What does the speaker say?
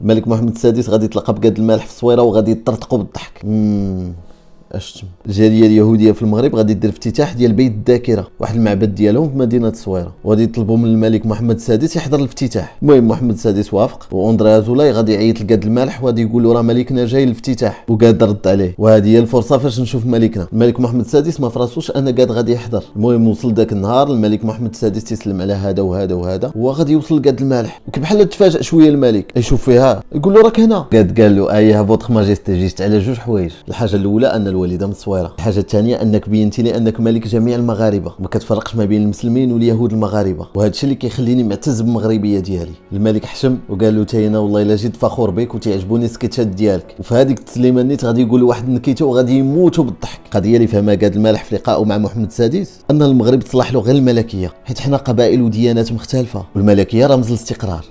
الملك محمد السادس غادي يتلقى بقاد المالح في الصويره وغادي يطرطقوا بالضحك. اشتم. الجاليه اليهوديه في المغرب غادي دير افتتاح ديال بيت الذاكره، واحد المعبد ديالهم في مدينه الصويره، وغادي يطلبوا من الملك محمد السادس يحضر الافتتاح. المهم محمد السادس وافق، واندريا زولاي غادي يعيط لقاد المالح وغادي يقول له راه ملكنا جاي للافتتاح، وقاد رد عليه، وهذه هي الفرصه فاش نشوف ملكنا. الملك محمد السادس ما فراسوش انا قاد غادي يحضر. المهم وصل ذاك النهار الملك محمد السادس تيسلم على هذا وهذا وهذا، هو غادي يوصل لقاد المالح، وكبحال تفاجئ شويه الملك يشوف فيها يقول له راك هنا. قال له ايها فوتخ ماجيستي، جيت على جوج حوايج. الحاجه الاولى ان الوالده من الصويره، الحاجه الثانيه انك بينتي لي انك ملك جميع المغاربه، ما كتفرقش ما بين المسلمين واليهود المغاربه، وهذا الشيء اللي كيخليني معتز بالمغربيه ديالي. الملك حشم وقال له تاينا والله الا جيت فخور بك وتعجبوني السكيتشات ديالك. وفي هذيك التسليمه نيت غادي يقول واحد النكيته وغادي يموتوا بالضحك. القضيه اللي فهمها قاد المالح في لقائه مع محمد السادس ان المغرب تصلح له غير الملكيه، حيت حنا قبائل وديانات مختلفه، والملكيه رمز الاستقرار.